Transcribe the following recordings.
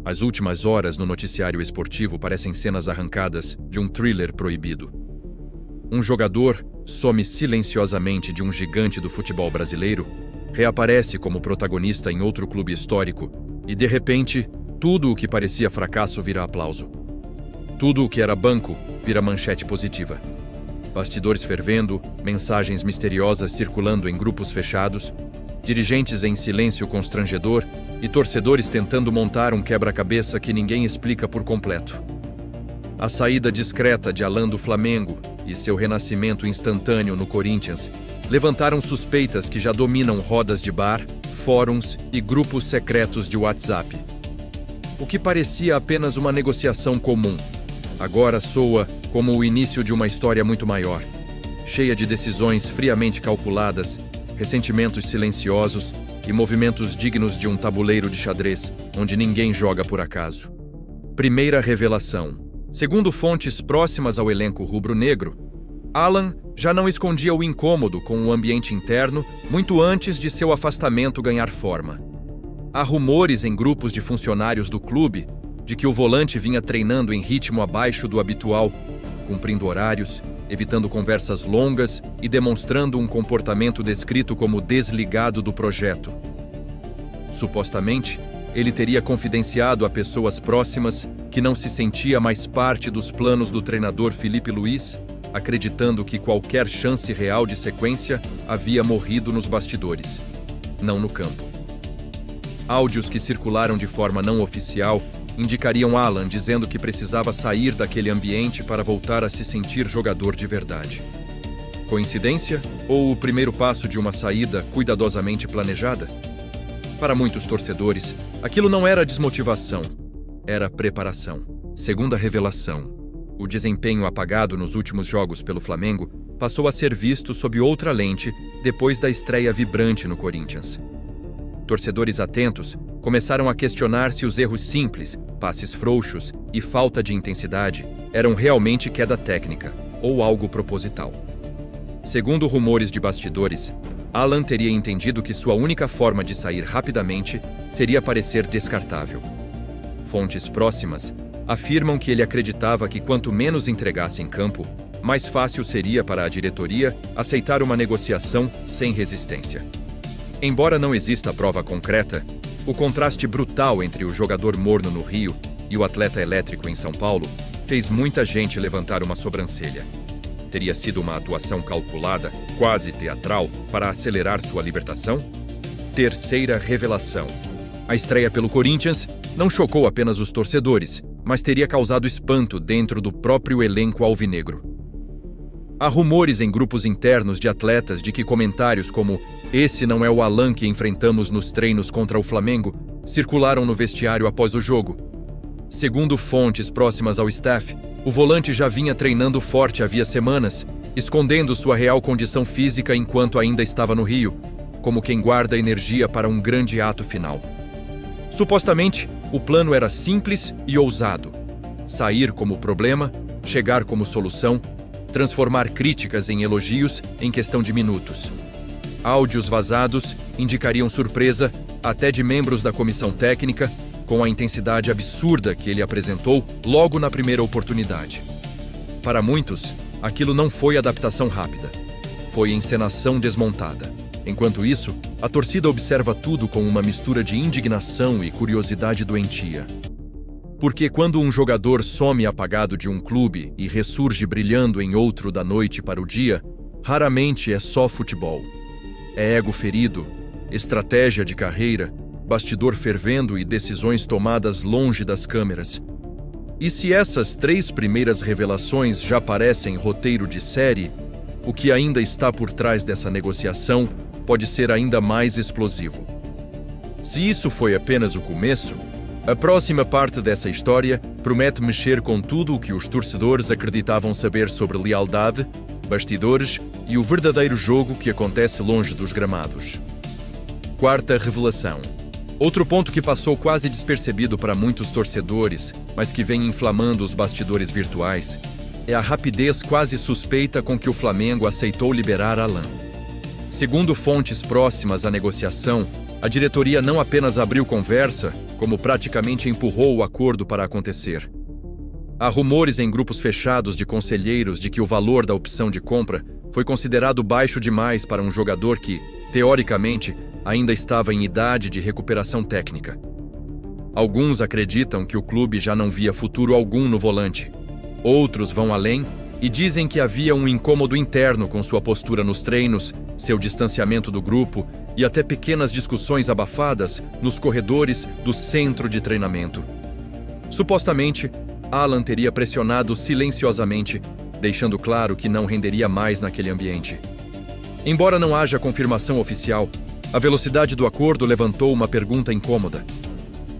As últimas horas no noticiário esportivo parecem cenas arrancadas de um thriller proibido. Um jogador some silenciosamente de um gigante do futebol brasileiro, reaparece como protagonista em outro clube histórico e, de repente, tudo o que parecia fracasso vira aplauso. Tudo o que era banco vira manchete positiva. Bastidores fervendo, mensagens misteriosas circulando em grupos fechados, dirigentes em silêncio constrangedor e torcedores tentando montar um quebra-cabeça que ninguém explica por completo. A saída discreta de Alan do Flamengo e seu renascimento instantâneo no Corinthians levantaram suspeitas que já dominam rodas de bar, fóruns e grupos secretos de WhatsApp. O que parecia apenas uma negociação comum, agora soa como o início de uma história muito maior, cheia de decisões friamente calculadas, ressentimentos silenciosos e movimentos dignos de um tabuleiro de xadrez, onde ninguém joga por acaso. Primeira revelação. Segundo fontes próximas ao elenco rubro-negro, Alan já não escondia o incômodo com o ambiente interno muito antes de seu afastamento ganhar forma. Há rumores em grupos de funcionários do clube de que o volante vinha treinando em ritmo abaixo do habitual, cumprindo horários, evitando conversas longas e demonstrando um comportamento descrito como desligado do projeto. Supostamente, ele teria confidenciado a pessoas próximas que não se sentia mais parte dos planos do treinador Felipe Luiz, acreditando que qualquer chance real de sequência havia morrido nos bastidores, não no campo. Áudios que circularam de forma não oficial indicariam Alan dizendo que precisava sair daquele ambiente para voltar a se sentir jogador de verdade. Coincidência ou o primeiro passo de uma saída cuidadosamente planejada? Para muitos torcedores, aquilo não era desmotivação, era preparação. Segunda revelação. O desempenho apagado nos últimos jogos pelo Flamengo passou a ser visto sob outra lente depois da estreia vibrante no Corinthians. Torcedores atentos começaram a questionar se os erros simples, passes frouxos e falta de intensidade eram realmente queda técnica ou algo proposital. Segundo rumores de bastidores, Alan teria entendido que sua única forma de sair rapidamente seria parecer descartável. Fontes próximas afirmam que ele acreditava que quanto menos entregasse em campo, mais fácil seria para a diretoria aceitar uma negociação sem resistência. Embora não exista prova concreta, o contraste brutal entre o jogador morno no Rio e o atleta elétrico em São Paulo fez muita gente levantar uma sobrancelha. Teria sido uma atuação calculada, quase teatral, para acelerar sua libertação? Terceira revelação. A estreia pelo Corinthians não chocou apenas os torcedores, mas teria causado espanto dentro do próprio elenco alvinegro. Há rumores em grupos internos de atletas de que comentários como "esse não é o Alan que enfrentamos nos treinos contra o Flamengo" circularam no vestiário após o jogo. Segundo fontes próximas ao staff, o volante já vinha treinando forte havia semanas, escondendo sua real condição física enquanto ainda estava no Rio, como quem guarda energia para um grande ato final. Supostamente, o plano era simples e ousado: sair como problema, chegar como solução, transformar críticas em elogios em questão de minutos. Áudios vazados indicariam surpresa até de membros da comissão técnica com a intensidade absurda que ele apresentou logo na primeira oportunidade. Para muitos, aquilo não foi adaptação rápida. Foi encenação desmontada. Enquanto isso, a torcida observa tudo com uma mistura de indignação e curiosidade doentia. Porque quando um jogador some apagado de um clube e ressurge brilhando em outro da noite para o dia, raramente é só futebol. É ego ferido, estratégia de carreira, bastidor fervendo e decisões tomadas longe das câmeras. E se essas 3 primeiras revelações já parecem roteiro de série, o que ainda está por trás dessa negociação pode ser ainda mais explosivo. Se isso foi apenas o começo, a próxima parte dessa história promete mexer com tudo o que os torcedores acreditavam saber sobre lealdade, bastidores e o verdadeiro jogo que acontece longe dos gramados. Quarta revelação. Outro ponto que passou quase despercebido para muitos torcedores, mas que vem inflamando os bastidores virtuais, é a rapidez quase suspeita com que o Flamengo aceitou liberar Alan. Segundo fontes próximas à negociação, a diretoria não apenas abriu conversa, como praticamente empurrou o acordo para acontecer. Há rumores em grupos fechados de conselheiros de que o valor da opção de compra foi considerado baixo demais para um jogador que, teoricamente, ainda estava em idade de recuperação técnica. Alguns acreditam que o clube já não via futuro algum no volante. Outros vão além e dizem que havia um incômodo interno com sua postura nos treinos, seu distanciamento do grupo e até pequenas discussões abafadas nos corredores do centro de treinamento. Supostamente, Alan teria pressionado silenciosamente, deixando claro que não renderia mais naquele ambiente. Embora não haja confirmação oficial, a velocidade do acordo levantou uma pergunta incômoda.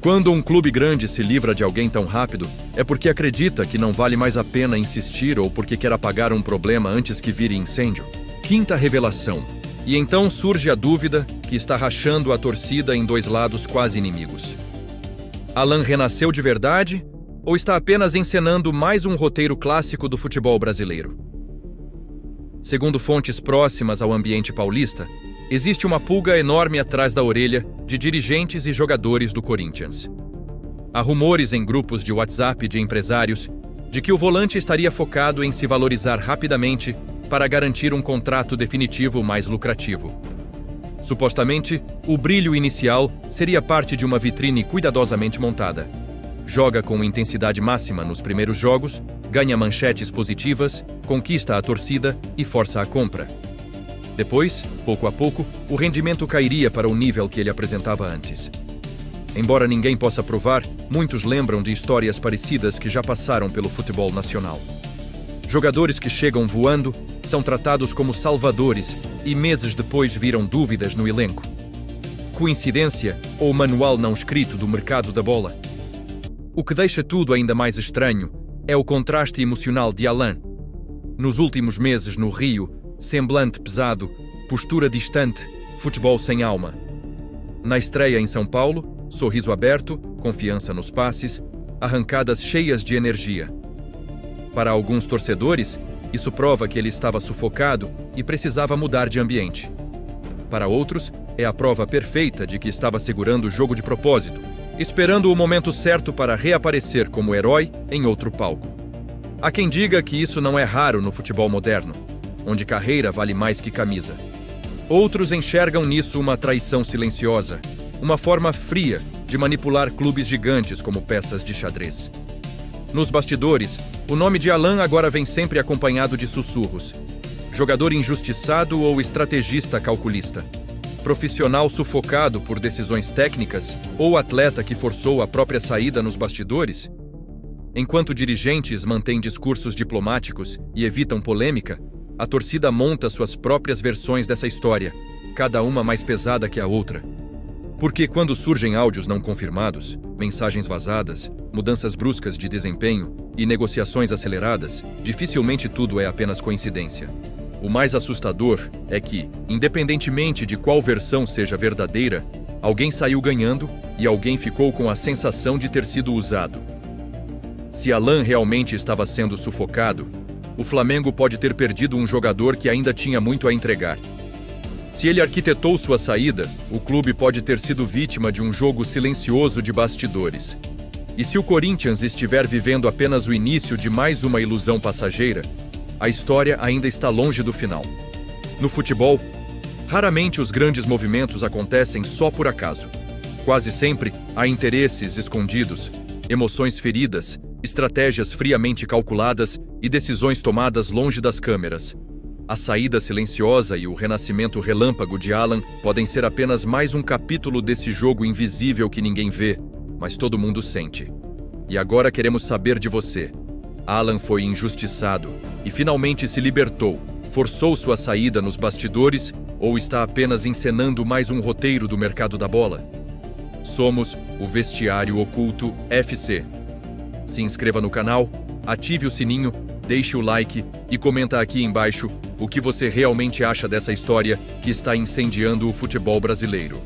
Quando um clube grande se livra de alguém tão rápido, é porque acredita que não vale mais a pena insistir ou porque quer apagar um problema antes que vire incêndio? Quinta revelação. E então surge a dúvida que está rachando a torcida em dois lados quase inimigos. Alan renasceu de verdade ou está apenas encenando mais um roteiro clássico do futebol brasileiro? Segundo fontes próximas ao ambiente paulista, existe uma pulga enorme atrás da orelha de dirigentes e jogadores do Corinthians. Há rumores em grupos de WhatsApp de empresários de que o volante estaria focado em se valorizar rapidamente para garantir um contrato definitivo mais lucrativo. Supostamente, o brilho inicial seria parte de uma vitrine cuidadosamente montada. Joga com intensidade máxima nos primeiros jogos, ganha manchetes positivas, conquista a torcida e força a compra. Depois, pouco a pouco, o rendimento cairia para o nível que ele apresentava antes. Embora ninguém possa provar, muitos lembram de histórias parecidas que já passaram pelo futebol nacional. Jogadores que chegam voando são tratados como salvadores e meses depois viram dúvidas no elenco. Coincidência ou manual não escrito do mercado da bola? O que deixa tudo ainda mais estranho é o contraste emocional de Alan. Nos últimos meses no Rio, semblante pesado, postura distante, futebol sem alma. Na estreia em São Paulo, sorriso aberto, confiança nos passes, arrancadas cheias de energia. Para alguns torcedores, isso prova que ele estava sufocado e precisava mudar de ambiente. Para outros, é a prova perfeita de que estava segurando o jogo de propósito, esperando o momento certo para reaparecer como herói em outro palco. Há quem diga que isso não é raro no futebol moderno, onde carreira vale mais que camisa. Outros enxergam nisso uma traição silenciosa, uma forma fria de manipular clubes gigantes como peças de xadrez. Nos bastidores, o nome de Alan agora vem sempre acompanhado de sussurros. Jogador injustiçado ou estrategista calculista? Profissional sufocado por decisões técnicas ou atleta que forçou a própria saída nos bastidores? Enquanto dirigentes mantêm discursos diplomáticos e evitam polêmica, a torcida monta suas próprias versões dessa história, cada uma mais pesada que a outra. Porque quando surgem áudios não confirmados, mensagens vazadas, mudanças bruscas de desempenho e negociações aceleradas, dificilmente tudo é apenas coincidência. O mais assustador é que, independentemente de qual versão seja verdadeira, alguém saiu ganhando e alguém ficou com a sensação de ter sido usado. Se Alan realmente estava sendo sufocado, o Flamengo pode ter perdido um jogador que ainda tinha muito a entregar. Se ele arquitetou sua saída, o clube pode ter sido vítima de um jogo silencioso de bastidores. E se o Corinthians estiver vivendo apenas o início de mais uma ilusão passageira, a história ainda está longe do final. No futebol, raramente os grandes movimentos acontecem só por acaso. Quase sempre há interesses escondidos, emoções feridas, estratégias friamente calculadas e decisões tomadas longe das câmeras. A saída silenciosa e o renascimento relâmpago de Alan podem ser apenas mais um capítulo desse jogo invisível que ninguém vê, mas todo mundo sente. E agora queremos saber de você. Alan foi injustiçado e finalmente se libertou, forçou sua saída nos bastidores ou está apenas encenando mais um roteiro do mercado da bola? Somos o Vestiário Oculto FC. Se inscreva no canal, ative o sininho, deixe o like e comenta aqui embaixo o que você realmente acha dessa história que está incendiando o futebol brasileiro.